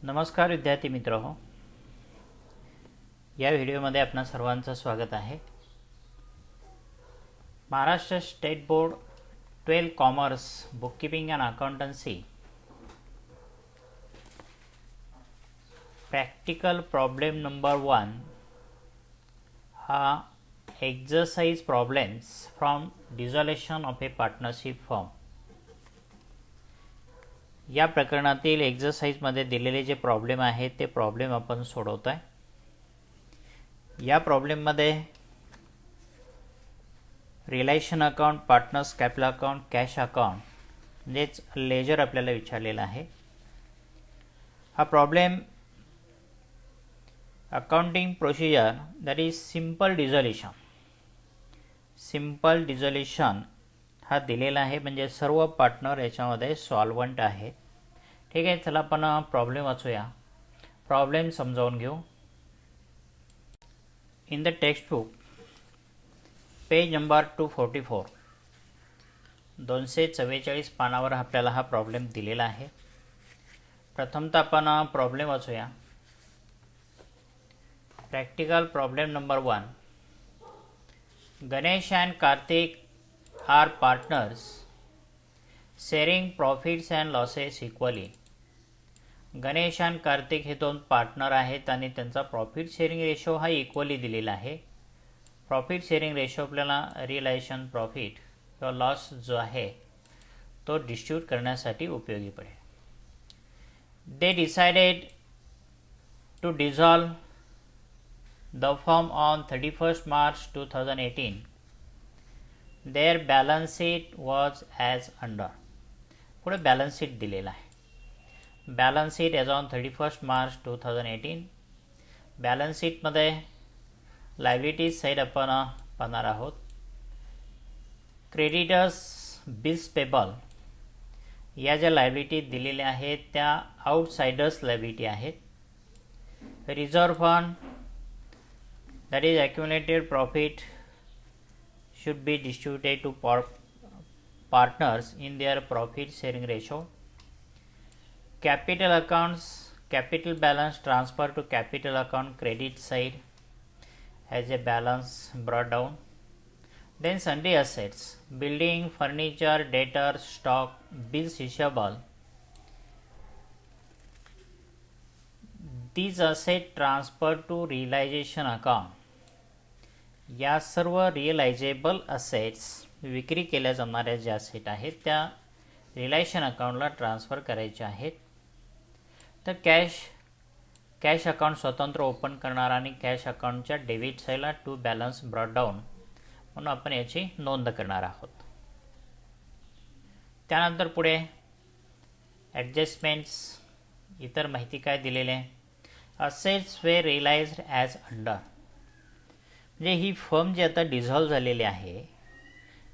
नमस्कार विद्यार्थी मित्रहो, या व्हिडिओमध्ये आपणा सर्वांचं स्वागत आहे। Maharashtra state board 12 commerce bookkeeping and accountancy practical problem number 1 हा exercise problems from dissolution of A partnership firm या प्रकरणातील एक्सरसाइजमध्ये दिलेले जे प्रॉब्लेम आहेत ते प्रॉब्लेम आपण सोडवतोय। या प्रॉब्लेममध्ये relation account, partners capital account, cash account म्हणजेच लेजर आपल्याला विचारलेला आहे। हा problem accounting procedure that is simple dissolution हा दिलेला आहे, म्हणजे सर्व पार्टनर याच्यामध्ये सॉल्व्हंट आहे। ठीक आहे, चला आपण प्रॉब्लेम वाचूया, प्रॉब्लेम समजावून घेऊ। In the text book page number 244 244 पानावर आपल्याला हा प्रॉब्लेम दिलेला आहे। प्रथमतः आपण प्रॉब्लेम वाचूया। Practical problem number 1 Ganesh and Kartik are partners sharing profits and losses equally। Ganesh आणि कार्तिक हे दोन पार्टनर आहेत आणि त्यांचा प्रॉफिट शेअरिंग रेशो हा इक्वली दिलेला आहे। प्रॉफिट शेअरिंग रेशो आपल्याला रिअलायझेशन प्रॉफिट किंवा लॉस जो आहे तो डिस्ट्रीब्यूट करण्यासाठी उपयोगी पडेल। They decided to dissolve the firm on 31 March 2018। their balance sheet was as under। पुढे बॅलन्स शीट दिलेला आहे। Balance sheet as on 31 March 2018। Balance शीटमध्ये लायबिलिटीज साईड आपण पाहणार आहोत। क्रेडिटर्स, बिल्स पेबल या ज्या लायबिलिटी दिलेल्या आहेत त्या आउटसाइडर्स लायबिलिटी आहेत। Reserve fund that is accumulated profit should be distributed to partners in their profit sharing ratio। capital accounts, capital balance transfer to capital account credit side as a balance brought down। then sundry assets, building, furniture, debtors, stock, bills receivable, these assets transferred to realization account। या सर्व रिअलायझेबल assets विक्री केल्या जाणाऱ्या ज्या asset आहेत त्या realisation अकाउंटला transfer करायचे आहेत। तर कॅश अकाउंट स्वतंत्र ओपन करणार आणि कॅश अकाउंटच्या डेबिट साईडला टू बॅलन्स ब्रॉट डाऊन म्हणून आपण याची नोंद करणार आहोत। त्यानंतर पुढे ॲडजस्टमेंट्स, इतर माहिती काय दिलेले आहे। असेट्स वे रिअलाइज्ड ॲज अंडर, म्हणजे ही फर्म जी आता डिझॉल्व झालेली आहे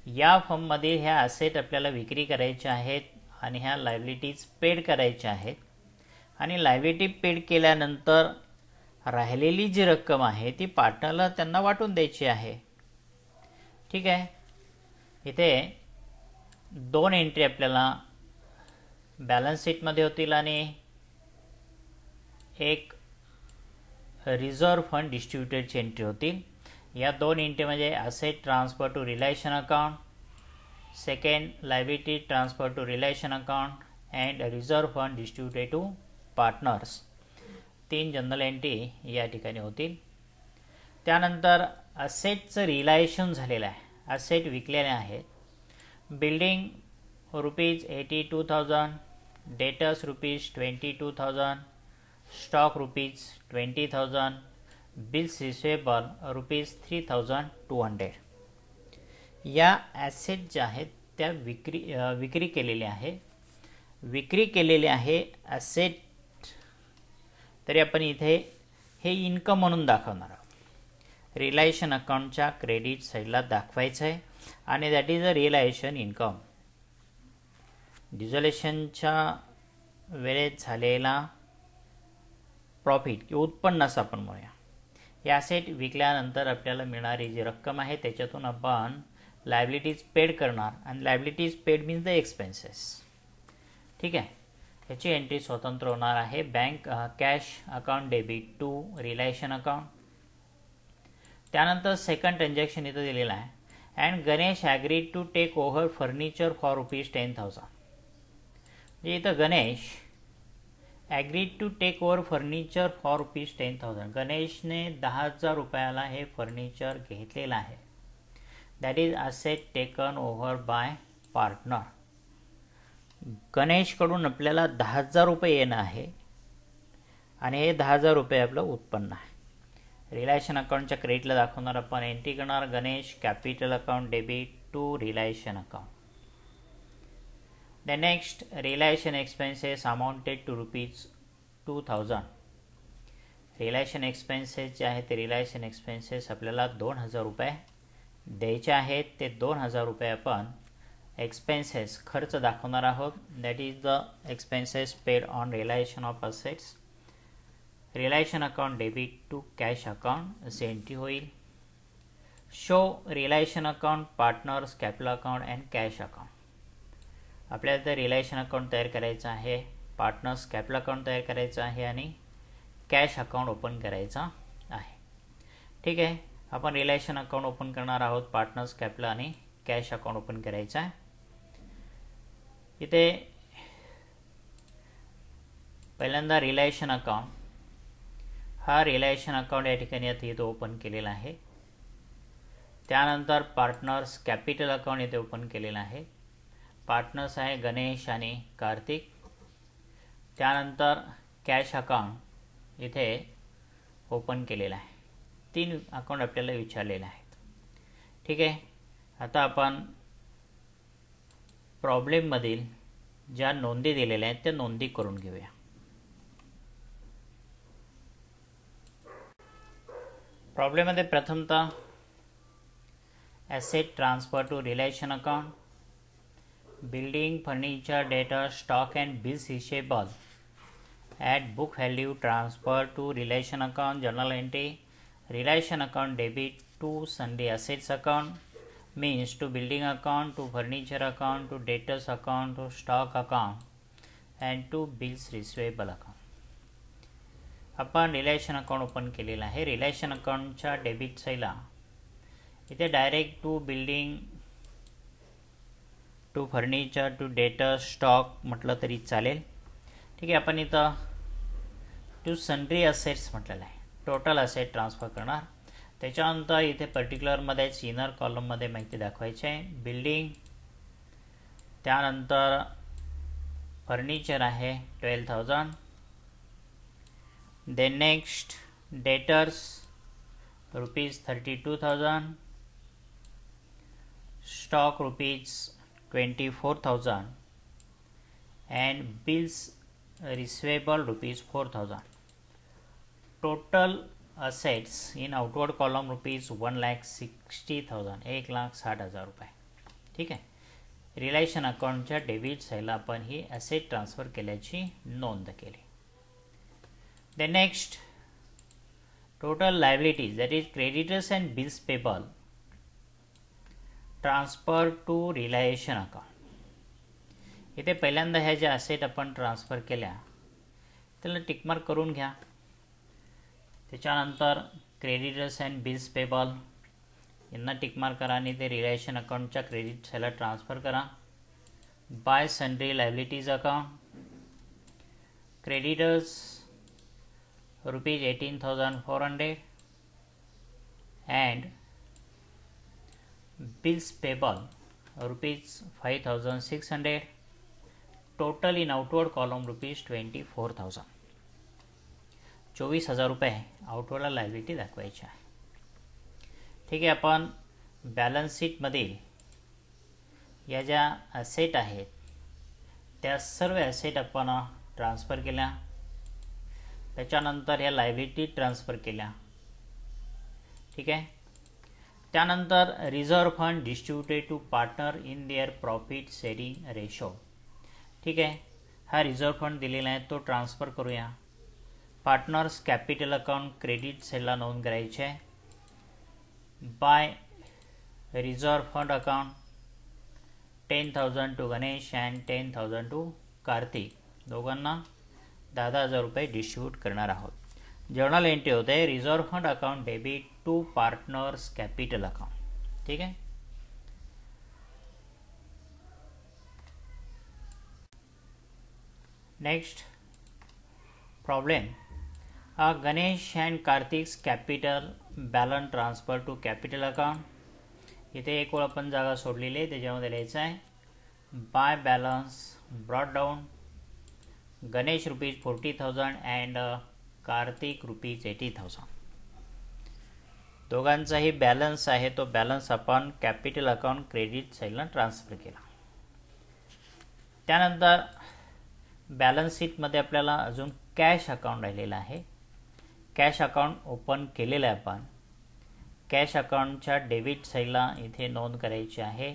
या फर्ममध्ये ह्या असेट आपल्याला विक्री करायच्या आहेत आणि ह्या लायबिलिटीज पेड करायच्या आहेत आणि लायबिलिटी पेड केल्यानंतर राहिलेली जी रक्कम आहे ती पार्टनरला त्यांना वाटून द्यायची आहे। ठीक आहे, इथे दोन एंट्री आपल्याला बॅलन्स शीटमध्ये होतील आणि एक रिझर्व्ह फंड डिस्ट्रीब्युटेडची एंट्री होतील। या दोन एंट्री म्हणजे asset transfer to realisation account, second liability transfer to realisation account and reserve fund distributed to partners, तीन जनरल एंट्री या ठिकाणी होतील। त्यानंतर असेटचं रिलायझेशन झालेलं आहे, असेट विकलेले आहेत। Building ₹82,000, debtors ₹22,000, stock ₹20,000, bills receivable ₹3,200। या ॲसेट ज्या आहेत त्या विक्री केलेल्या आहे ॲसेट, तरी आपण इथे हे इन्कम म्हणून दाखवणार आहोत। रिलायझेशन अकाउंटच्या क्रेडिट साईडला दाखवायचं आहे आणि that is a realisation income. डिसॉल्यूशनच्या वेळेत झालेला प्रॉफिट किंवा उत्पन्नास आपण म्हणूया। या असेट विकल्यानंतर आपल्याला मिळणारी जी रक्कम आहे त्याच्यातून आपण लायबिलिटीज पेड करणार आणि liabilities paid means the expenses. ठीक आहे, ह्याची एंट्री स्वतंत्र होणार आहे. Bank cash account debit to relation account. त्यानंतर सेकंड ट्रान्झॅक्शन इथं दिलेलं आहे. And Ganesh agreed to take over furniture for ₹10,000. म्हणजे इथं Ganesh agreed to take over furniture for ₹10,000. गणेशने ₹10,000 हे फर्निचर घेतलेलं आहे. That is asset taken over by partner. गणेशकडून आपल्याला ₹10,000 येणं आहे आणि हे ₹10,000 आपलं उत्पन्न आहे. रिलेशन अकाउंटच्या क्रेडिटला दाखवणार आपण एंट्री करणार Ganesh capital account debit to relation account. The next relation expenses amounted to ₹2,000. Relation expenses जे आहेत ते रिलेशन एक्सपेन्सेस आपल्याला ₹2,000 द्यायचे आहेत. ते ₹2,000 आपण एक्सपेन्सेस खर्च दाखवणार आहोत. That is the expenses paid on relation of assets. Relation account debit to cash account असे एंट्री होईल. Show relation account partners capital account and cash account. आपल्याला तर रिलेशन अकाउंट तयार करायचं आहे, पार्टनर्स कॅपिटल अकाउंट तयार करायचं आहे आणि कॅश अकाउंट ओपन करायचा आहे. ठीक आहे, आपण रिलेशन अकाउंट ओपन करणार आहोत. पार्टनर्स कॅपिटल आणि कॅश अकाउंट ओपन करायचं आहे. इथे पहिल्यांदा रिलेशन अकाउंट हा रिलेशन अकाउंट या ठिकाणी आता इथे ओपन केलेला आहे. त्यानंतर पार्टनर्स कॅपिटल अकाउंट इथे ओपन केलेलं आहे. पार्टनर्स आहे गणेश आणि कार्तिक. त्यानंतर कॅश अकाउंट इथे ओपन केलेलं आहे. 3 अकाउंट आपल्याला विचारलेले आहेत. ठीक आहे, आता आपण प्रॉब्लेममधील ज्या नोंदी दिलेल्या आहेत त्या नोंदी करून घेऊया. प्रॉब्लेममध्ये प्रथमतः asset transfer to relation account, building furniture debtor stock and bills receivable at book value transfer to relation account. Journal entry relation account debit to sundry assets account means to building account, to furniture account, to debtors account, to stock account and to bills receivable account. आपण relation account open केलेलं आहे. रिलेशन अकाउंटच्या debit साईडला इथे direct to building, to furniture, to debtor, stock म्हटलं तरी चालेल. ठीक आहे, आपण इथं टू सन्ड्री असेट्स म्हटलेलं आहे. टोटल असेट ट्रान्सफर करणार. त्याच्यानंतर इथे पर्टिक्युलरमध्ये इनर कॉलममध्ये माहिती दाखवायची आहे. बिल्डिंग, त्यानंतर फर्निचर आहे 12,000. Then next debtors ₹32,000, stock ₹24,000 and bills receivable ₹4,000. Total assets in outward column ₹1,60,000, ₹1,60,000. ठीक आहे, रिलेशन अकाउंटच्या डेबिट साईडला आपण ही ॲसेट ट्रान्सफर केल्याची नोंद केली. The next total liabilities that is creditors and bills payable transfer to relation account. इथे पहिल्यांदा ह्या ज्या ॲसेट आपण ट्रान्सफर केल्या त्याला टिकमार्क करून घ्या. त्याच्यानंतर क्रेडिटर्स अँड बिल्स पेबल यांना टिकमार्क करा आणि ते रिलेशन अकाउंटच्या क्रेडिट साईडला ट्रान्सफर करा. Bye sundry liabilities account, creditors ₹18,400 and bills payable ₹5,600. total in outward column ₹24,000. ₹24,000 आउटवर्डला liability दाखवायची आहे. ठीक आहे, आपण बॅलन्स शीटमधील या ज्या ॲसेट आहेत त्या सर्व ॲसेट आपण ट्रान्सफर केल्या. त्याच्यानंतर ह्या लायबिलिटी ट्रान्सफर केल्या. ठीक आहे, त्यानंतर reserve fund distributed to partner in their profit sharing ratio. ठीक आहे, हा रिझर्व्ह फंड दिलेला आहे तो ट्रान्सफर करूया. पार्टनर्स कॅपिटल अकाउंट क्रेडिट साईडला नोंद करायची आहे. By reserve fund account 10,000 to Ganesh and 10,000 to Kartik दोघांना 10,000 रुपये डिस्ट्रीब्यूट करणार आहोत. जर्नल एंट्री होते reserve fund account debit to partners capital account. ठीक आहे. Next problem, Ganesh and Kartik's capital balance transfer to capital account. इथे एक वेळ आपण जागा सोडलेली आहे, त्याच्यामध्ये लिहायचं आहे by balance brought down Ganesh ₹40,000 and Kartik ₹80,000. दोघांचाही बॅलन्स आहे, तो बॅलन्स आपण कॅपिटल अकाउंट क्रेडिट साईडला ट्रान्सफर केला. त्यानंतर बॅलन्स शीटमध्ये आपल्याला अजून कॅश अकाउंट राहिलेला आहे. कॅश अकाउंट ओपन केलेलं आहे आपण. कॅश अकाउंटच्या डेबिट साईडला इथे नोंद करायची आहे.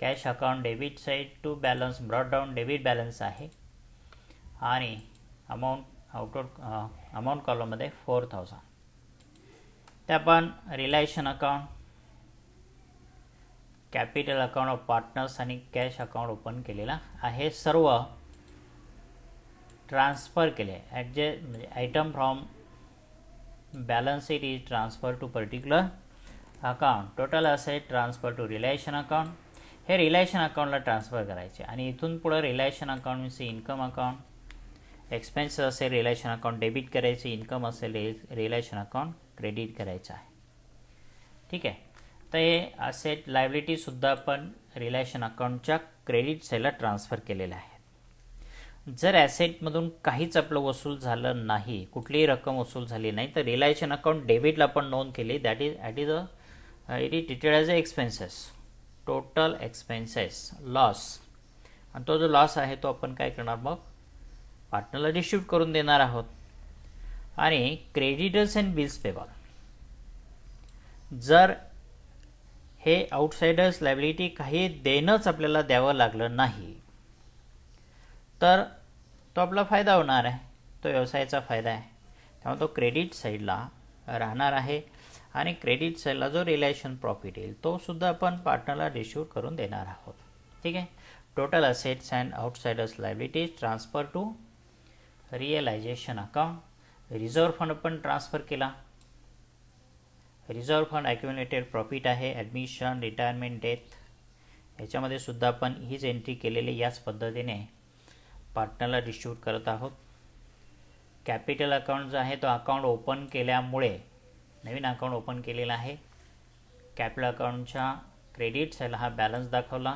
Cash account debit side to balance brought down debit balance आहे आणि अमाऊंट कॉलममध्ये 4,000. ते आपण relation account, capital account of partners आणि कॅश अकाउंट ओपन केलेला आहे. सर्व ट्रान्सफर केले म्हणजे item from balance sheet is transfer to particular account. Total asset transfer to relation account. हे रिलेशन अकाउंटला ट्रान्सफर करायचे आणि इथून पुढे relation account means income account. Expense असेल रिलेशन अकाउंट डेबिट करायचे, इन्कम असेल रिलेशन अकाउंट क्रेडिट करायचं आहे. ठीक आहे. तर हे असेट लायबिलिटीसुद्धा आपण रिलेशन अकाउंटच्या क्रेडिट साईडला ट्रान्सफर केलेलं आहे. जर ॲसेटमधून काहीच आपलं वसूल झालं नाही, कुठलीही रक्कम वसूल झाली नाही, तर रिलेशन अकाउंट डेबिटला आपण नोंद केली. It is treated as a expenses, total expenses loss. आणि तो जो लॉस आहे तो आपण काय करणार मग पार्टनरला डिस्ट्रीब्यूट करून देणार आहोत. आणि क्रेडिटर्स अँड बिल्स पेबल, जर हे आउटसाइडर्स लायबिलिटी काही देणंच आपल्याला द्यावं लागलं नाही तर तो आपला फायदा होणार आहे, तो व्यवसायाचा फायदा आहे. त्यामुळे तो क्रेडिट साईडला राहणार आहे आणि क्रेडिट साईडला जो रिलेशन प्रॉफिट येईल तो सुद्धा आपण पार्टनरला डिस्ट्रीब्यूट करून देणार आहोत. ठीक आहे. Total assets and outsiders liabilities transfer to realisation account. Reserve fund पण ट्रान्सफर केला. रिझर्व्ह फंड ॲक्युम्युलेटेड प्रॉफिट आहे, ॲडमिशन, रिटायरमेंट, डेथ, याच्यामध्ये सुद्धा आपण हीच एंट्री केलेली याच पद्धतीने पार्टनरला डिस्ट्रीब्यूट करत आहोत. कॅपिटल अकाउंट जो आहे तो अकाउंट ओपन केल्यामुळे नवीन अकाउंट ओपन केलेला आहे. कॅपिटल अकाउंटच्या क्रेडिट साईडला हा बॅलन्स दाखवला.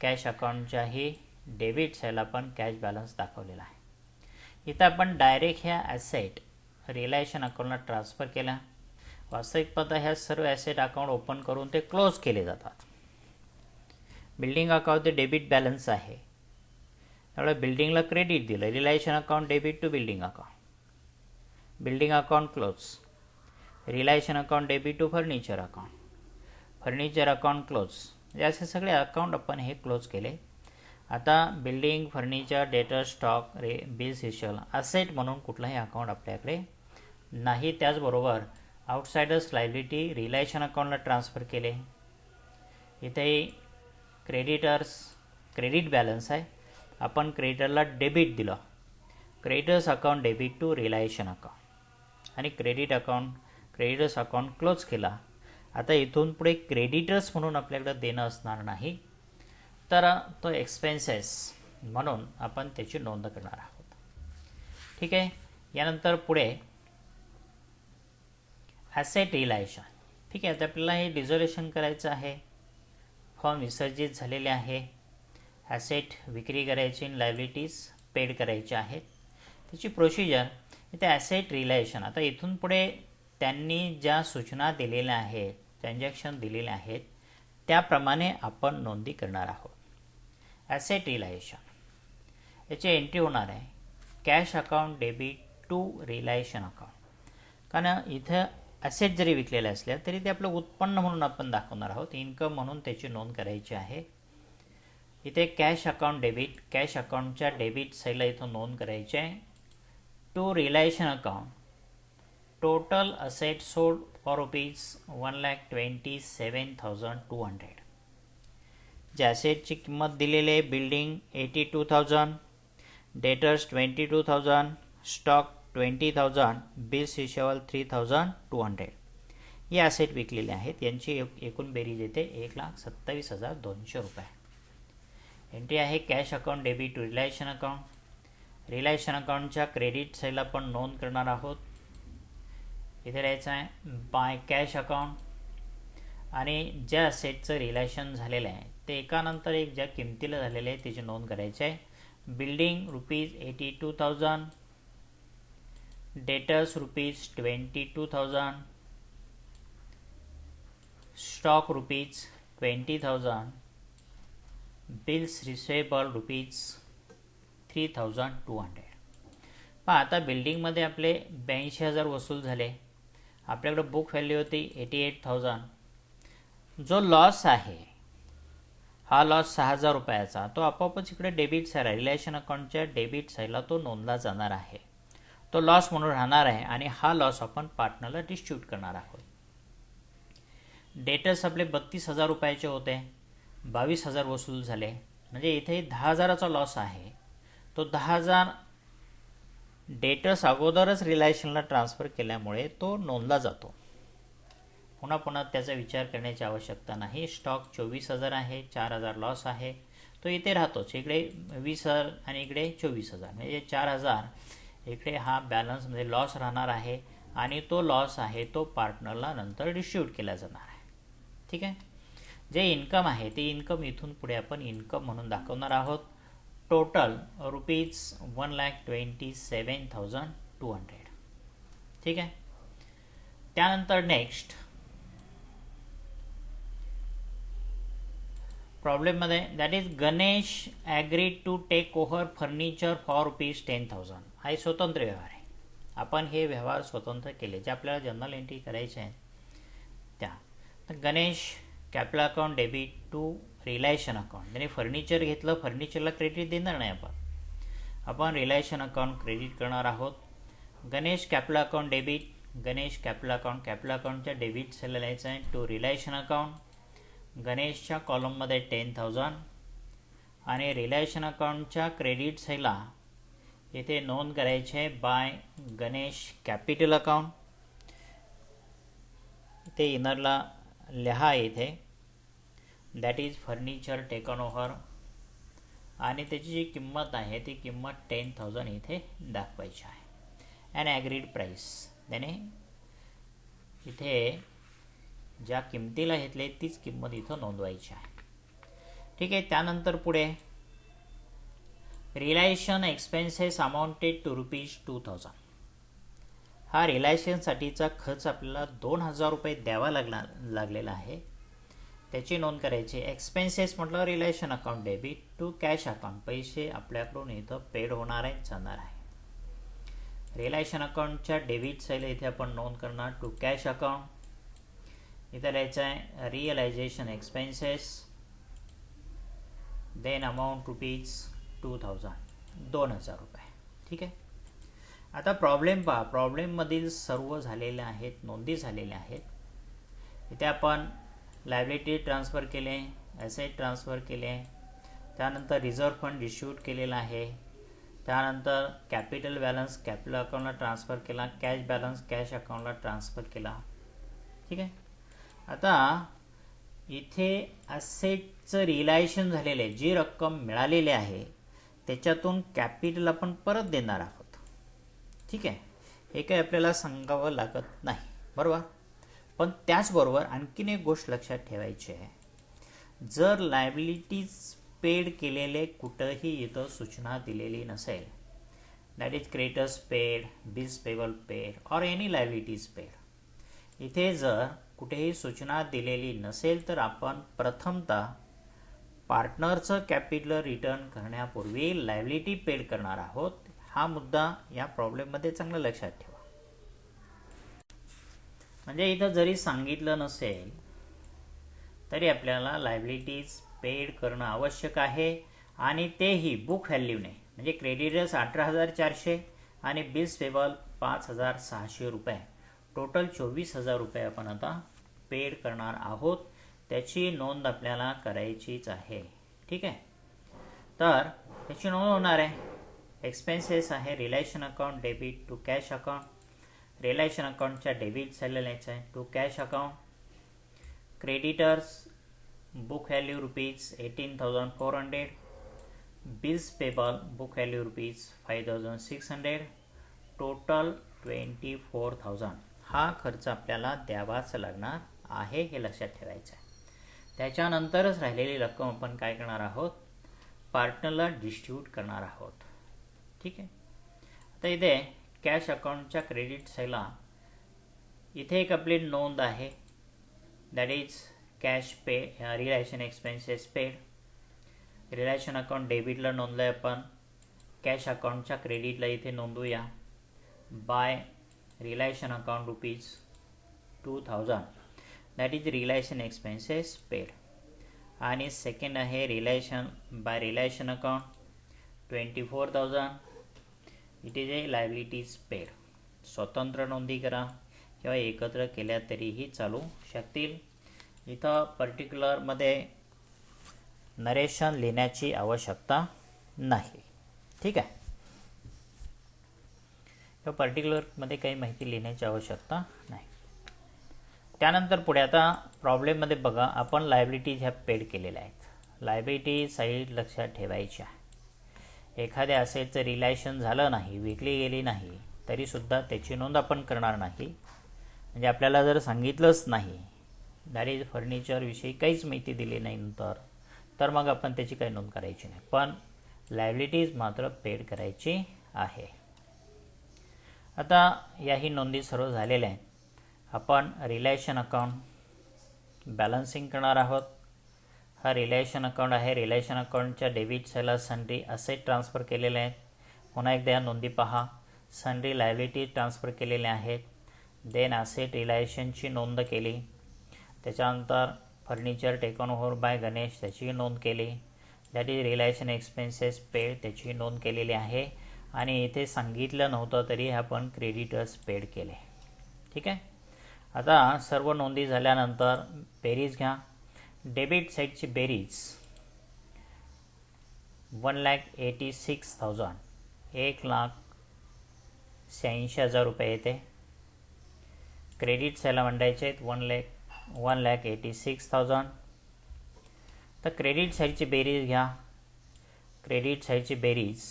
कॅश अकाउंटच्याही डेबिट साईडला पण कॅश बॅलन्स दाखवलेला आहे. इथं आपण डायरेक्ट ह्या ॲसेट रिलेशन अकाउंटला ट्रान्सफर केला. वास्तविक पाहता ह्या सर्व ॲसेट अकाउंट ओपन करून ते क्लोज केले जातात. बिल्डिंग अकाउंट ते डेबिट बॅलन्स आहे, त्यामुळे बिल्डिंगला क्रेडिट दिलं. Relation account debit to building account, building account close. Relation account debit to furniture account, furniture account close. असे सगळे अकाउंट आपण हे क्लोज केले. आता building, furniture, debtor, stock, bills इशल असेट म्हणून कुठलाही अकाउंट आपल्याकडे नाही. त्याचबरोबर आउटसाइडर्स लायबिलिटी रिलेशन अकाउंटला ट्रान्सफर केले. इथेही क्रेडिटर्स क्रेडिट बॅलन्स आहे, आपण क्रेडिटरला डेबिट दिलं. Creditors account debit to relation account आणि क्रेडिटर्स अकाउंट क्लोज केला. आता इथून पुढे क्रेडिटर्स म्हणून आपल्याकडे देणं असणार नाही, तर तो एक्सपेन्सेस म्हणून आपण त्याची नोंद करणार आहोत. ठीक आहे. यानंतर पुढे ॲसेट रिलायशन. ठीक आहे. आता आपल्याला हे डिझोल्युशन करायचं आहे. फॉर्म विसर्जित झालेले आहे. ॲसेट विक्री करायची, लायबिलिटीज पेड करायच्या आहेत. त्याची प्रोसिजर इथे ॲसेट रिलेशन. आता इथून पुढे त्यांनी ज्या सूचना दिलेल्या आहेत, ट्रान्झॅक्शन दिलेले आहेत, त्याप्रमाणे आपण नोंदी करणार आहोत. ॲसेट रिलेशन याची एंट्री होणार आहे cash account debit to relation account. कारण इथं ॲसेट जरी विकलेले असल्या तरी ते आपलं उत्पन्न म्हणून आपण दाखवणार आहोत, इन्कम म्हणून त्याची नोंद करायची आहे. इथे कॅश अकाउंट डेबिट, कॅश अकाउंटच्या डेबिट साईडला इथं नोंद करायची आहे. To relation account, total asset sold for ₹1,27,200. जे ॲसेटची किंमत दिलेली आहे building 82,000, debtors 22,000, stock 20,000, bills receivable 3,200. हे ॲसेट विकलेले आहेत. यांची एकूण बेरीज येते 1,27,200 रुपये. एंट्री आहे cash account debit to relation account. Relation अकाउंटच्या क्रेडिट साईडला आपण नोंद करणार आहोत. इथे लिहायचं आहे बाय कॅश अकाउंट. आणि ज्या असेटचं रिलेशन झालेलं आहे ते एकानंतर एक ज्या किमतीला झालेलं आहे त्याची नोंद करायची आहे. Building ₹82,000, debtors ₹22,000, stock ₹20,000, bills receivable ₹3,200. पण आता बिल्डिंगमध्ये आपले 82,000 वसूल झाले. आपल्याकडे बुक व्हॅल्यू होती 88,000. जो लॉस आहे हा लॉस 6,000 रुपयाचा तो आपोआपच इकडे डेबिट साईडला रिलेशन अकाउंटच्या डेबिट साईडला तो नोंदला जाणार आहे. तो लॉस म्हणून राहणार आहे आणि हा लॉस आपण पार्टनरला डिस्ट्रीब्यूट करणार आहोत. डेटर्स आपले 32,000 रुपयाचे होते, 22,000 वसूल झाले. म्हणजे इथे 10,000चा लॉस आहे. तो 10,000 डेटर्स अगोदरच रिलायशनला ट्रान्सफर केल्यामुळे तो नोंदला जातो. पुन्हा पुन्हा त्याचा विचार करण्याची आवश्यकता नाही. स्टॉक 24,000 आहे, 4,000 लॉस आहे, तो इथे राहतोच. इकडे 20,000 आणि इकडे 24,000 म्हणजे 4,000 इकडे हा बॅलन्समध्ये लॉस राहणार आहे आणि तो लॉस आहे तो पार्टनरला नंतर डिस्ट्रीब्यूट केला जाणार आहे. ठीक आहे. जे इन्कम आहे ते इन्कम इथून पुढे आपण इन्कम म्हणून दाखवणार आहोत. टोटल ₹1,27,200. ठीक आहे. त्यानंतर नेक्स्ट प्रॉब्लेममध्ये that is Ganesh agreed to take over furniture for ₹10,000. हा स्वतंत्र व्यवहार आहे. आपण हे व्यवहार स्वतंत्र केले जे आपल्याला जर्नल एंट्री करायचे आहेत त्या. तर Ganesh capital account debit to relation account. त्याने फर्निचर घेतलं, फर्निचरला क्रेडिट देणार नाही आपण रिलायशन अकाउंट क्रेडिट करणार आहोत. Ganesh capital account debit, Ganesh capital अकाउंटच्या डेबिट साईडला लिहायचं आहे टू रिलायशन अकाउंट. गणेशच्या कॉलममध्ये 10,000 आणि रिलायशन अकाउंटच्या क्रेडिट साईडला इथे नोंद करायची आहे बाय गणेश कॅपिटल अकाउंट. इथे इनरला लिहा इथे that is furniture taken over आणि त्याची जी किंमत आहे ती किंमत 10,000 इथे दाखवायची आहे. अँड ॲग्रीड प्राईस त्याने इथे ज्या किमतीला घेतले तीच किंमत इथं नोंदवायची आहे. ठीक आहे. त्यानंतर पुढे रिलायशन एक्सपेन्सेस अमाऊंटेड टू ₹2,000. हा रिलायशनसाठीचा खर्च आपल्याला 2,000 रुपये द्यावा लागलेला आहे. त्याची नोंद करायची. एक्सपेन्सेस म्हटलं relation account debit to cash account. पैसे आपल्याकडून इथं पेड होणार आहेत, जाणार आहे. रिलेशन अकाउंटच्या डेबिट साईडला इथे आपण नोंद करणार टू कॅश अकाउंट. इथं लिहायचं आहे रिअलायझेशन एक्सपेन्सेस देन अमाऊंट ₹2,000 2,000 रुपये. ठीक आहे. आता प्रॉब्लेम पहा. प्रॉब्लेममधील सर्व झालेले आहेत, नोंदी झालेल्या आहेत. इथे आपण लायबिलिटी ट्रान्सफर केले, ॲसेट ट्रान्सफर केले, त्यानंतर रिझर्व्ह फंड डिस्ट्रीब्यूट केलेला आहे, त्यानंतर कॅपिटल बॅलन्स कॅपिटल अकाउंटला ट्रान्सफर केला, कॅश बॅलन्स कॅश अकाउंटला ट्रान्सफर केला. ठीक आहे. आता इथे ॲसेटचं रिलायशन झालेलं आहे, जी रक्कम मिळालेली आहे त्याच्यातून कॅपिटल आपण परत देणार आहोत. ठीक आहे. हे काही आपल्याला सांगावं लागत नाही, बरोबर. पण त्याचबरोबर आणखीन एक गोष्ट लक्षात ठेवायची आहे. जर लायबिलिटीज पेड केलेले कुठंही इथं सूचना दिलेली नसेल, that is creditors paid, bills payable paid or any liabilities paid, इथे जर कुठेही सूचना दिलेली नसेल तर आपण प्रथमतः पार्टनरचं कॅपिटल रिटर्न करण्यापूर्वी लायबिलिटी पेड करणार आहोत. हा मुद्दा या प्रॉब्लेममध्ये चांगलं लक्षात ठेवा. म्हणजे इथं जरी सांगितलं नसेल तरी आपल्याला लायबिलिटीज पेड करणं आवश्यक आहे आणि तेही बुक व्हॅल्यूने. म्हणजे क्रेडिटर्स 18,400 आणि बिल्स पेबल 5,600 रुपये. टोटल 24,000 रुपये आपण आता पेड करणार आहोत. त्याची नोंद आपल्याला करायचीच आहे. ठीक आहे. तर त्याची नोंद होणार आहे. एक्सपेन्सेस आहे relation account debit to cash account. Relation अकाउंटच्या डेबिट साईडला लिहायचं आहे to cash account. Creditors book value rupees 18,400. Bills payable book value rupees 5,600. Total 24,000. हा खर्च आपल्याला द्यावाच लागणार आहे हे लक्षात ठेवायचं आहे. त्याच्यानंतरच राहिलेली रक्कम आपण काय करणार आहोत, पार्टनरला डिस्ट्रीब्यूट करणार आहोत. ठीक आहे. आता इथे कॅश अकाउंटच्या क्रेडिट साईडला इथे एक आपली नोंद आहे, that is cash pay relation expenses paid. Relation account डेबिटला नोंदलं आहे आपण, कॅश अकाउंटच्या क्रेडिटला इथे नोंदवूया by relation account rupees 2,000, that is relation expenses paid. आणि सेकंड आहे relation by relation account 24,000, it is a liabilities paid. स्वतंत्र नोंदी करा किंवा एकत्र केल्या तरीही चालू शकतील. इथं पर्टिक्युलरमध्ये नरेशन लिहिण्याची आवश्यकता नाही. ठीक आहे. किंवा पर्टिक्युलरमध्ये काही माहिती लिहिण्याची आवश्यकता नाही. त्यानंतर पुढे आता प्रॉब्लेममध्ये बघा, आपण लायबिलिटीज ह्या पेड केलेल्या आहेत. लायबिलिटी साईड लक्षात ठेवायची आहे. एखाद्या असेटचं रिलेशन झालं नाही, विकली गेली नाही, तरीसुद्धा त्याची नोंद आपण करणार नाही. म्हणजे आपल्याला जर सांगितलंच नाही, दॅट इज फर्निचरविषयी काहीच माहिती दिली नाही नंतर, तर मग आपण त्याची काही नोंद करायची नाही. पण लायबिलिटीज मात्र पेड करायची आहे. आता याही नोंदी सर्व झालेल्या आहेत. आपण रिलेशन अकाउंट बॅलन्सिंग करणार आहोत. हा रिलेशन अकाउंट आहे. रिलेशन अकाउंटच्या डेबिट साईडला सन्ड्री असेट ट्रान्सफर केलेले आहेत. पुन्हा एकदा या नोंदी पहा. सन्ड्री लायबिलिटी ट्रान्सफर केलेल्या आहेत. देन असेट रिलेशनची नोंद केली. त्याच्यानंतर furniture taken over by Ganesh त्याची नोंद केली. That is relation expenses paid त्याची नोंद केलेली आहे. आणि इथे सांगितलं नव्हतं तरी आपण क्रेडिटर्स पेड केले. ठीक आहे. आता सर्व नोंदी झाल्यानंतर बेरीज घ्या. डेबिट साईडची बेरीज 1,86,000 1,86,000 रुपये येते. क्रेडिट साईडला मांडायचे आहेत 1,86,000. तर क्रेडिट साईडची बेरीज घ्या. क्रेडिट साईडची बेरीज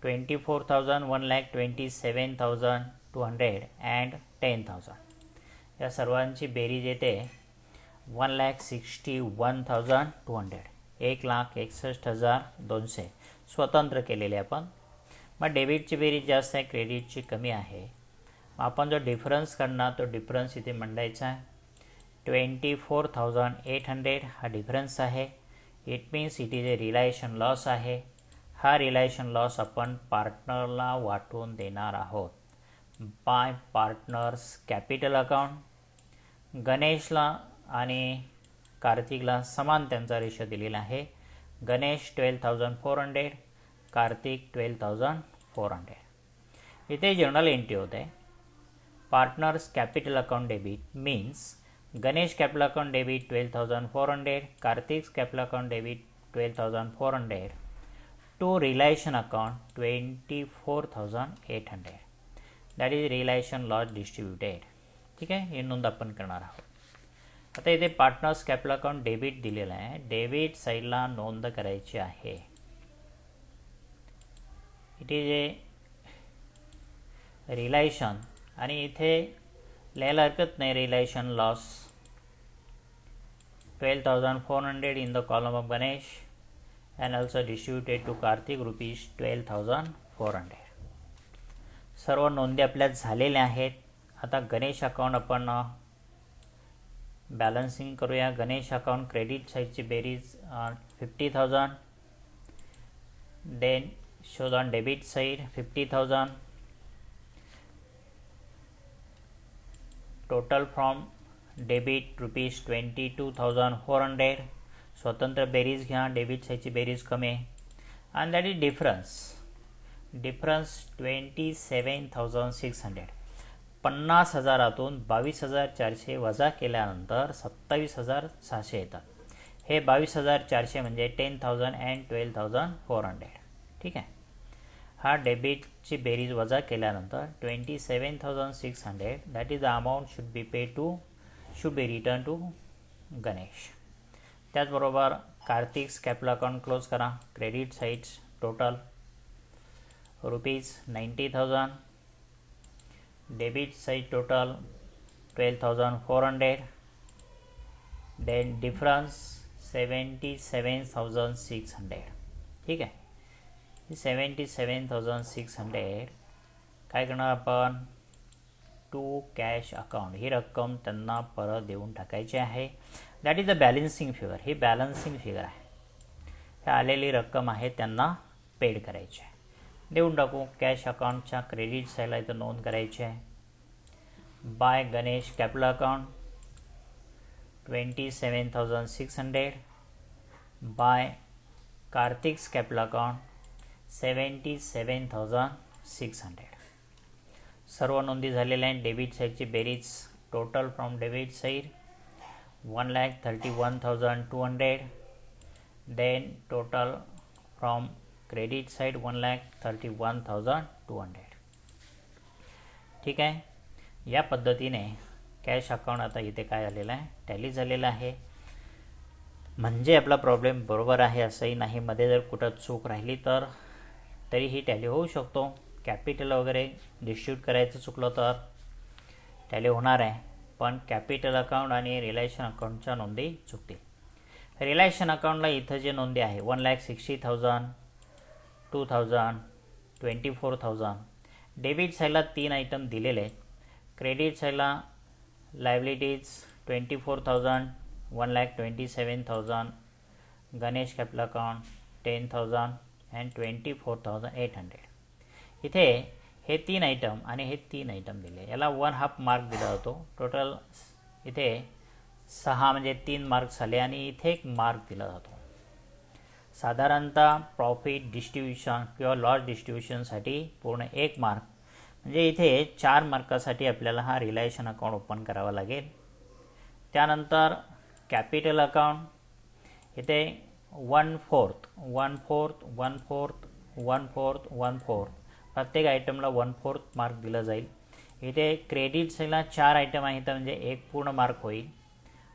24,000, 1,27,200 अँड 10,000. या सर्वांची बेरीज येते 1,61,200 1,61,200 स्वतंत्र केलेले आपण. मग डेबिटची बेरीज जास्त आहे, क्रेडिटची कमी आहे. मग आपण जो डिफरन्स काढणार तो डिफरन्स इथे मांडायचा आहे. 24,800 हा डिफरन्स आहे. It means it is a relation loss आहे. हा रिलेशन लॉस आपण पार्टनरला वाटून देणार आहोत बाय पार्टनर्स कॅपिटल अकाउंट. गणेशला आणि कार्तिकला समान त्यांचा रेशो दिलेला आहे. गणेश 12,400, कार्तिक 12,400. इथे जर्नल एंट्री होते. Partners capital account debit means Ganesh capital account debit 12,400, Karthik capital account debit 12,400 to relation account 24,800. That is relation loss distributed. ठीक आहे. हे नोंद आपण करणार आहोत. आता इथे पार्टनर्स कॅपिटल अकाउंट डेबिट दिलेलं आहे. डेबिट साईडला नोंद करायची आहे. इट इज ए रिलेशन आणि इथे लिहायला हरकत नाही relation loss 12,400 in the column of Ganesh and also distributed to Karthik rupees 12,400. सर्व नोंदी आपल्या झालेल्या आहेत. आता गणेश अकाउंट आपण बॅलन्सिंग करूया. गणेश अकाउंट क्रेडिट साईडची बेरीज 50,000. Then shows on debit side 50,000. Total from debit rupees 22,400. स्वतंत्र बेरीज घ्या. डेबिट साईडची बेरीज कमी आहे. आणि दॅट इज डिफरन्स 27,600. 50,000तून 22,400 वजा केल्यानंतर 27,600 येतात. हे 22,400 म्हणजे 10,000 अँड 12,400. ठीक आहे. हा डेबिटची बेरीज वजा केल्यानंतर 27,600 that is the amount should be return to Ganesh. त्याचबरोबर कार्तिक्स कॅपिटल अकाउंट क्लोज करा. Credit sides total ₹90,000, debit side total 12,400, then difference 77,600. ठीक आहे. 77,600 काय करणार आपण, टू कॅश अकाउंट ही रक्कम त्यांना परत देऊन टाकायची आहे. That is the balancing figure. He balancing figure आहे. हे आलेली रक्कम आहे त्यांना पेड करायची आहे. देऊन टाकू. कॅश अकाउंटच्या क्रेडिट साईडला इथं नोंद करायची आहे. By Ganesh capital account 27,600, by Kartik's capital account 77,600. सर्व नोंदी झालेल्या आहेत. डेबिट साईडची बेरीज total from debit side 1,31,200, then total from credit side 1,31,200. ठीक आहे. या पद्धतीने कॅश अकाउंट आता इथे काय झालेलं आहे, टॅली झालेलं आहे. म्हणजे आपला प्रॉब्लेम बरोबर आहे असंही नाही. मध्ये जर कुठं चूक राहिली तर तरीही टॅली होऊ शकतो. कॅपिटल वगैरे डिस्ट्रीब्यूट करायचं चुकलं तर टॅली होणार आहे. पण कॅपिटल अकाउंट आणि रिलेशन अकाउंटच्या नोंदी चुकतील. रिलेशन अकाउंटला इथं जे नोंदी आहे 1,60,000, 2,000, 24,000. डेबिट साईडला 3 आयटम दिलेले आहेत. क्रेडिट साईडला liabilities 24,000, 1,27,000, Ganesh capital account 10,000 and 24,800. इथे हे 3 आयटम आणि हे 3 आयटम दिले. याला 1/2 मार्क दिला जातो. टोटल इथे 6 म्हणजे 3 मार्क्स आले आणि इथे 1 मार्क दिला जातो. साधारणतः प्रॉफिट डिस्ट्रीब्युशन किंवा लॉस डिस्ट्रीब्युशनसाठी पूर्ण 1 मार्क. म्हणजे इथे 4 मार्कासाठी आपल्याला हा रिलेशन अकाउंट ओपन करावा लागेल. त्यानंतर कॅपिटल अकाउंट इथे 1/4 1/4 1/4 1/4 1/4 प्रत्येक आयटमला 1/4 मार्क दिला जाईल. इथे क्रेडिट साईडला 4 आयटम आहेत म्हणजे 1 पूर्ण मार्क होईल.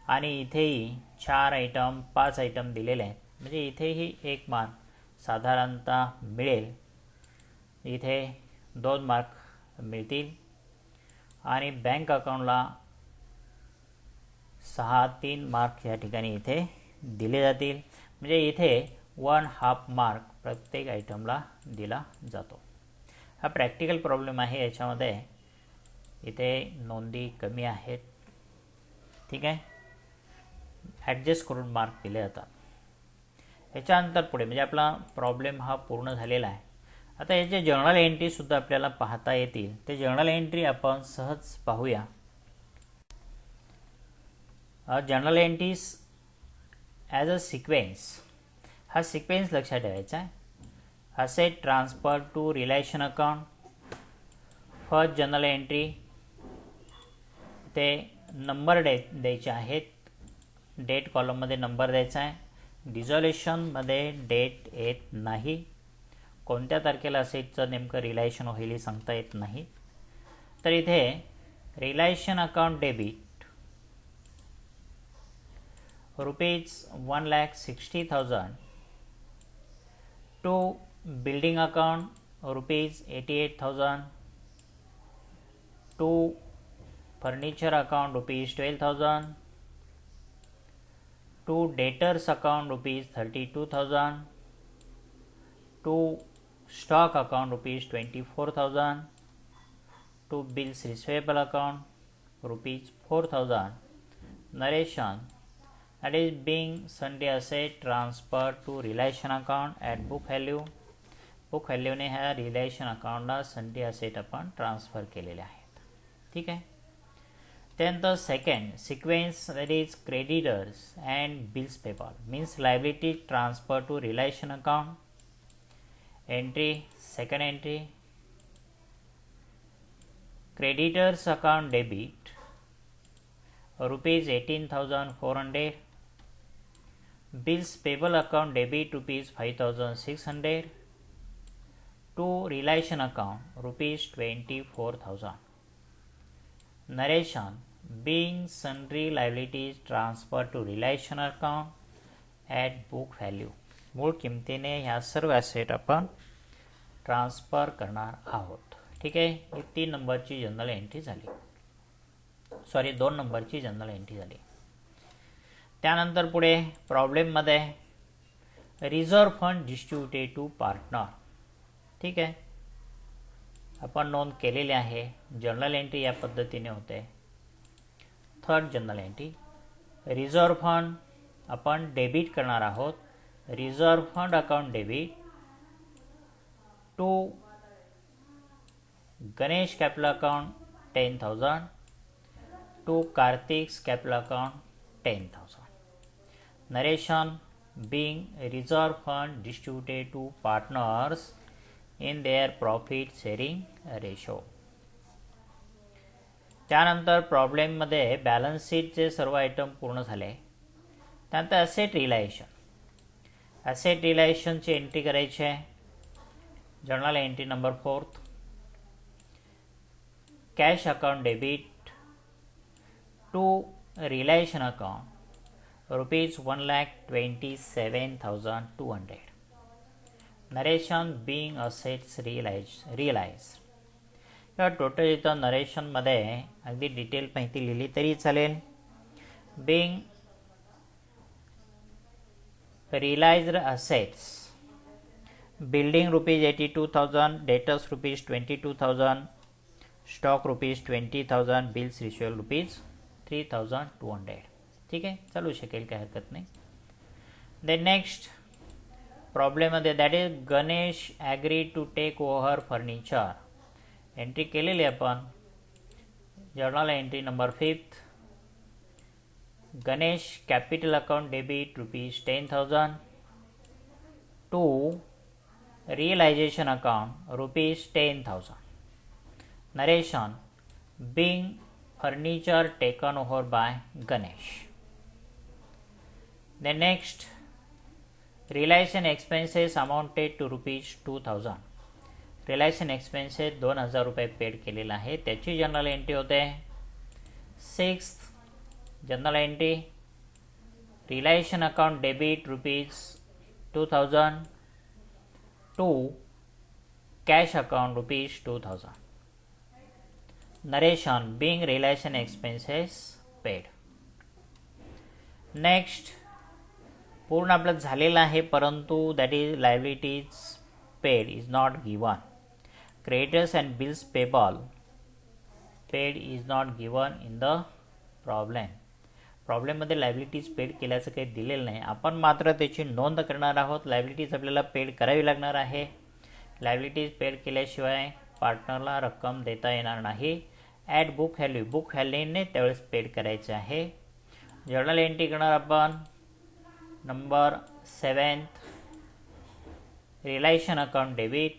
आणि इथेही 4 आयटम 5 आयटम दिलेले आहेत म्हणजे इथेही 1 मार्क साधारणतः मिळेल. इथे 2 मार्क मिळतील. आणि बँक अकाउंटला 3 मार्क या ठिकाणी इथे दिले जातील. म्हणजे इथे 1/2 मार्क प्रत्येक आयटमला दिला जातो. हा प्रॅक्टिकल प्रॉब्लेम आहे. याच्यामध्ये इथे नोंदी कमी आहेत. ठीक आहे. ॲडजस्ट करून मार्क दिले जातात. याच्यानंतर पुढे म्हणजे आपला प्रॉब्लेम हा पूर्ण झालेला आहे. आता याचे जर्नल एंट्रीसुद्धा आपल्याला पाहता येतील. ते जर्नल एंट्री आपण सहज पाहूया. Journal entries as a sequence. हा सिक्वेन्स लक्षात ठेवायचा आहे. Asset transfer to relation account. First journal entry ते नंबर द्यायचे आहेत. डेट कॉलममध्ये नंबर द्यायचा आहे. डिझॉल्युशनमध्ये डेट येत नाही. कोणत्या तारखेला असेटचं नेमकं रिलेशन होईल हे सांगता येत नाही. तर इथे relation account debit ₹1,60,000 to building account ₹88,000 to furniture account ₹12,000 to debtors account ₹32,000 to stock account ₹24,000 to bills receivable account ₹4,000. narration that is being sundry asset transferred to relation account at book value. book value ने ह्या relation अकाउंटला sundry asset आपण transfer केलेले आहेत. ठीक आहे. त्यानंतर second sequence that is creditors and bills payable means liability transfer to relation account. Entry, second entry, creditors account debit ₹18,400, bills payable account debit ₹5,600, to relation account rupees 24,000. Narration: being sundry liabilities transferred to relation account at book value. मूळ किमतीने ह्या सर्व asset आपण transfer करणार आहोत. ठीक आहे, ही 3 नंबरची जनरल एंट्री झाली. 2 नंबरची जनरल एंट्री झाली. त्यानंतर पुढे प्रॉब्लेममध्ये reserve fund distributed to partner. ठीक आहे, आपण नोंद केलेली आहे. जनरल एंट्री या पद्धतीने होते. Third journal entry, reserve fund आपण डेबिट करणार आहोत. Reserve fund account debit to Ganesh capital account 10,000 to Kartik's capital account 10,000. Narration: being reserve fund distributed to partners in their profit sharing ratio. त्यानंतर प्रॉब्लेममध्ये बॅलन्स शीटचे सर्व आयटम पूर्ण झाले. त्यानंतर ॲसेट रिलायशन. ॲसेट रिलायशनची एंट्री करायची आहे. Journal entry number 4, cash account debit to relation account rupees 1,27,200. Narration: being assets realized. या टोटल इथं नरेशनमध्ये अगदी डिटेल माहिती लिहिली तरी चालेल. being realized assets, building rupees 82,000, debtors rupees 22,000, stock rupees 20,000, bills receivable rupees 3,200. ठीक आहे, चालू शकेल, काही हरकत नाही. देन नेक्स्ट प्रॉब्लेममध्ये that is Ganesh agree to take over furniture. Entry केलेली आपण. Journal entry number 5, Ganesh capital account debit rupees 10,000 to realisation account rupees 10,000. Narration: being furniture taken over by Ganesh. The next, relation expenses amounted to rupees 2,000. रिलायसन expenses 2,000 रुपये paid केलेला आहे. त्याची general entry होते. 6th journal entry, relation account debit rupees 2,000 to cash account rupees 2,000. Narration: being relation expenses paid. Next पूर्ण आपलं झालेलं आहे, परंतु that is liabilities paid is not given. Creditors and bills payable paid is not given in the problem. प्रॉब्लेममध्ये liabilities paid केल्याचं काही दिलेलं नाही. आपण मात्र त्याची नोंद करणार आहोत. लायबिलिटीज आपल्याला पेड करावी लागणार आहे. लायबिलिटीज पेड केल्याशिवाय पार्टनरला रक्कम देता येणार नाही. ॲट बुक व्हॅल्यू, बुक व्हॅल्यूने त्यावेळेस पेड करायचे आहे. जर्नल एंट्री करणार आपण. Number 7th, relation account debit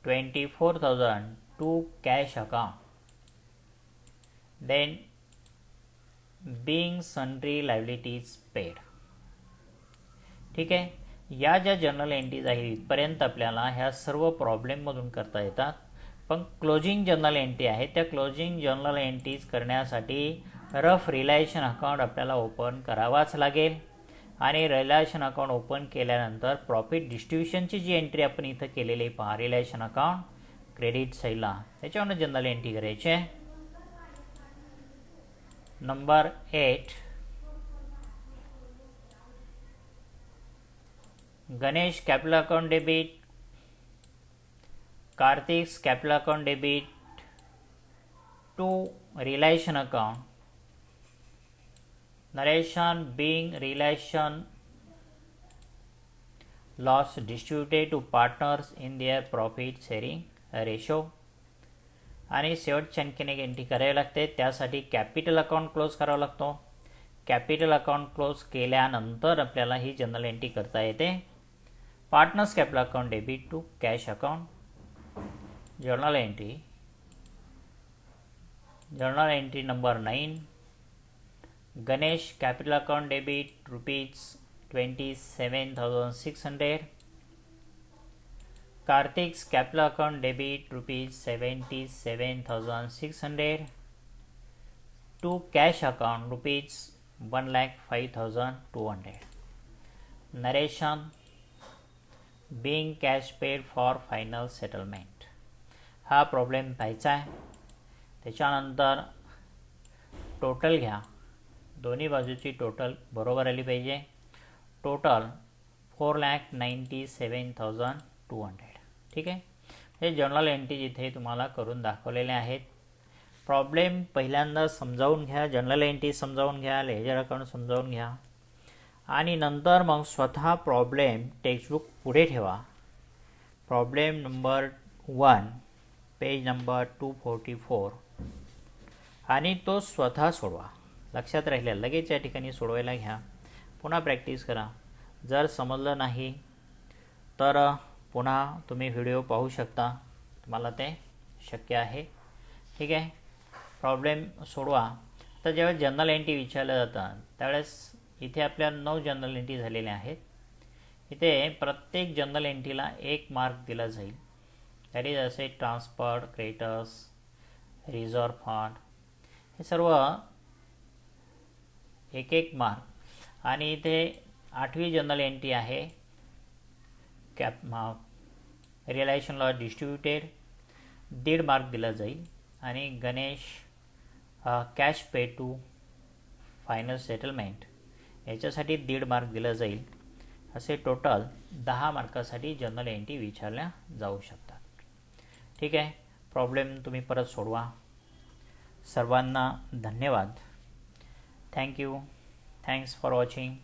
24,000 to cash account. Then being sundry liabilities paid. ठीक आहे, या ज्या जर्नल एंट्रीज आहेत इथपर्यंत आपल्याला ह्या सर्व प्रॉब्लेममधून करता येतात. पण क्लोजिंग जर्नल एंट्री आहे, त्या क्लोजिंग जर्नल एंट्रीज करण्यासाठी रफ रिलायशन अकाउंट आपल्याला ओपन करावाच लागेल. आणि रिलायशन अकाउंट ओपन केल्यानंतर प्रॉफिट डिस्ट्रीब्युशनची जी एंट्री आपण इथं केलेली पहा, रिलायशन अकाउंट क्रेडिट साईडला, त्याच्यावरून जर्नल एंट्री करायची आहे. Number 8, Ganesh capital account debit, Kartik's capital account debit to relation account. Narration: being relation loss distributed to partners in their profit sharing ratio. आणि शेवटच्या आणखीन एक एंट्री करावी लागते. त्यासाठी कॅपिटल अकाउंट क्लोज करावा लागतो. कॅपिटल अकाउंट क्लोज केल्यानंतर आपल्याला ही जनरल एंट्री करता येते. Partners capital account debit to cash account. Journal entry number 9, Ganesh capital account debit rupees 27,600 Karthik's capital account debit rupees 77,600 to cash account rupees 1,05,200. Narration: being cash paid for final settlement. हा problem पाहायचा आहे. त्याच्यानंतर total घ्या, दोन्ही बाजूची total बरोबर आली पाहिजे. टोटल 4,97,200. ठीक आहे. हे जर्नल एंट्रीज इथे तुम्हाला करून दाखवलेले आहेत. प्रॉब्लेम पहिल्यांदा समजावून घ्या, जर्नल एंट्री समजावून घ्या, लेजर अकाउंट समजावून घ्या आणि नंतर मग स्वतः प्रॉब्लेम टेक्स्टबुक पुढे ठेवा. प्रॉब्लेम नंबर 1 पेज नंबर 244 आणि तो स्वतः सोडवा. लक्षात राहिलं, लगेच या ठिकाणी सोडवायला घ्या, पुन्हा प्रॅक्टिस करा. जर समजलं नाही तर पुन्हा तुम्ही व्हिडिओ पाहू शकता, तुम्हाला ते शक्य आहे. ठीक आहे. प्रॉब्लेम सोडवा. तर जेव्हा जर्नल एंट्री विचारलं जातं त्यावेळेस इथे आपल्या 9 जर्नल एंट्री झालेल्या आहेत. इथे प्रत्येक जर्नल एंट्रीला 1 मार्क दिला जाईल. That is asset transfer, creditors, reserve fund, हे सर्व 1 मार्क. आणि इथे 8वी जर्नल एंट्री आहे रिअलायझेशन लॉस डिस्ट्रीब्युटेड, 1.5 मार्क दिला जाईल. आणि Ganesh cash pay to final settlement, याच्यासाठी 1.5 मार्क दिला जाईल. असे टोटल 10 मार्कासाठी जर्नल एंट्री विचारल्या जाऊ शकतात. ठीक आहे. प्रॉब्लेम तुम्ही परत सोडवा. सर्वांना धन्यवाद. थँक्यू. Thanks for watching.